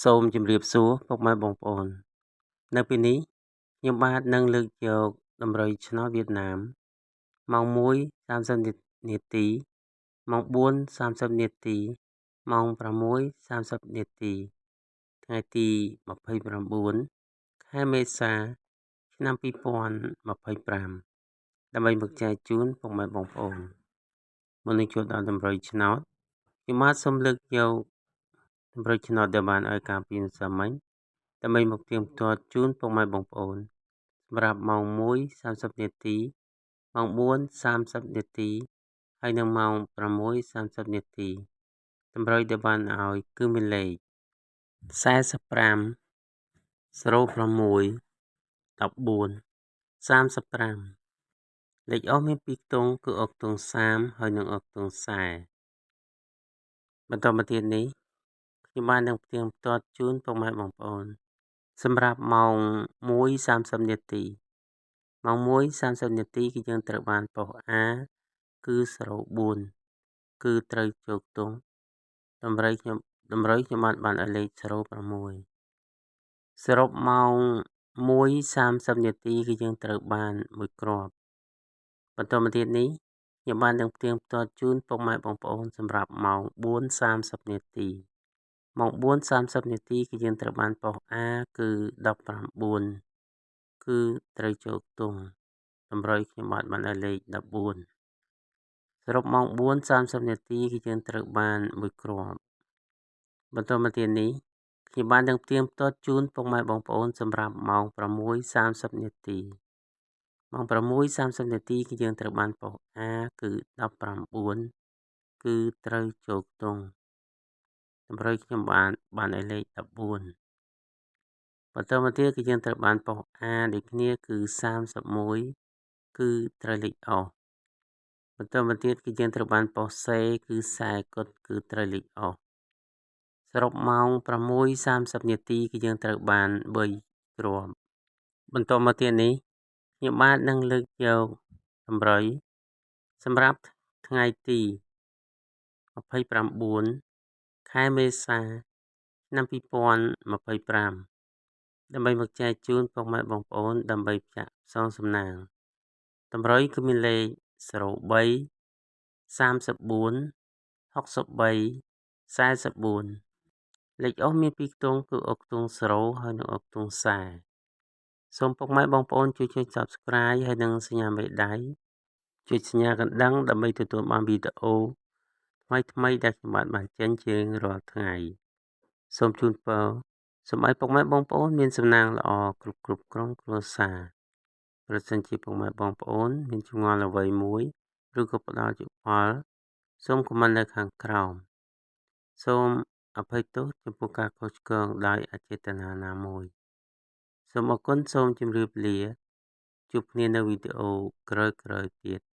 សូមជម្រាបសួរពុកម៉ែបងប្អូននៅពេលនេះខ្ញុំបាទនឹងលើកយកតម្រុយឆ្នោតវៀតណាមម៉ោង 1:30 នាទីម៉ោង 4:30 នាទីម៉ោង 6:30 នាទីថ្ងៃទី29ខែមេសាឆ្នាំ2025ដើម្បីមកចែកជូនពុកម៉ែបងប្អូនមុននឹងចូលដល់តម្រុយឆ្នោតខ្ញុំបាទសូមលើកយកតម្រុយឆ្នោតដែលបានឲ្យការពីម្សិលមិញដើម្បីមកទៀងទាត់ជូនពុកម៉ែបងប្អូនសម្រាប់ម៉ោង 1:30 នាទីម៉ោង 4:30 នាទីហើយនិងម៉ោង 6:30 នាទីតម្រុយដែលបានឲ្យគឺមានលេខ45 06 14 35លេខអស់មាន2ខ្ទង់គឺអុកខ្ទង់30ហើយនិងអុកខ្ទង់40បន្តមកទៀតនេះខ្ញុំបាននឹងផ្ទៀងផ្ទាត់ជូនពុកម៉ែបងប្អូនសម្រាប់ម៉ោង 1:30 នាទីម៉ោង 1:30 នាទីគឺយើងត្រូវបានប៉ុស A គឺ04គឺត្រូវជោគទង់តម្រុយខ្ញុំបានឲ្យលេខ06សរុបម៉ោង 1:30 នាទីគឺយើងត្រូវបានមួយគ្រាប់បន្តមកទៀតនេះខ្ញុំបាននឹងផ្ទៀងផ្ទាត់ជូនពុកម៉ែបងប្អូនសម្រាប់ម៉ោង 4:30 នាទីម៉ោង 4:30 នាទីគឺយើងត្រូវបានប៉ុស A គឺ19គឺត្រូវជោគទង់តម្រុយខ្ញុំបាទបានឲ្យលេខ14សរុបម៉ោង 4:30 នាទីគឺយើងត្រូវបានមួយគ្រាប់បន្តមកទៀតនេះខ្ញុំបាននឹងផ្ទៀងផ្ទាត់ជូនពុកម៉ែបងប្អូនសម្រាប់ម៉ោង 6:30 នាទីម៉ោង 6:30 នាទីគឺយើងត្រូវបានប៉ុស A គឺ19គឺត្រូវជោគទង់តម្រុយខ្ញុំបានឲ្យលេខ14បន្តមកទៀតគឺយើងត្រូវបានប៉ុស A ដូចគ្នាគឺ31គឺត្រូវលេខអស់បន្តមកទៀតគឺយើងត្រូវបានប៉ុស C គឺ40គុតគឺត្រូវលេខអស់សរុបម៉ោង 6:30 នាទីគឺយើងត្រូវបាន3គ្រាប់បន្តមកទៀតនេះខ្ញុំបាទនឹងលើកយកតម្រុយសម្រាប់ថ្ងៃទី29ខែមេសាឆ្នាំ2025ដើម្បីមកចែកជូនពុកម៉ែបងប្អូនដើម្បីផ្សាយសំណាងតម្រុយគឺមានលេខ03 34 63 44លេខអស់មាន2ខ្ទង់គឺអុកខ្ទង់0ហើយនិងអុកខ្ទង់40សូមពុកម៉ែបងប្អូនជួយចុច Subscribe ហើយនិងសញ្ញាមេដៃចុចសញ្ញាកណ្ដឹងដើម្បីទទួលបានវីដេអូថ្មីដែលខ្ញុំបានចេញជារៀងរាល់ថ្ងៃសូមជូនពរសូមឲ្យពុកម៉ែបងប្អូនមានសំណាងល្អគ្រប់ក្រុមគ្រួសារប្រសិនជាពុកម៉ែបងប្អូនមានចម្ងល់អ្វីមួយឬក៏ផ្ដល់យោបល់សូមខមមិននៅខាងក្រោមសូមអភ័យទោសចំពោះការខុសឆ្គងដោយអចេតនាណាមួយសូមអរគុណសូមជម្រាបលាជួបគ្នានៅវីដេអូក្រោយៗទៀត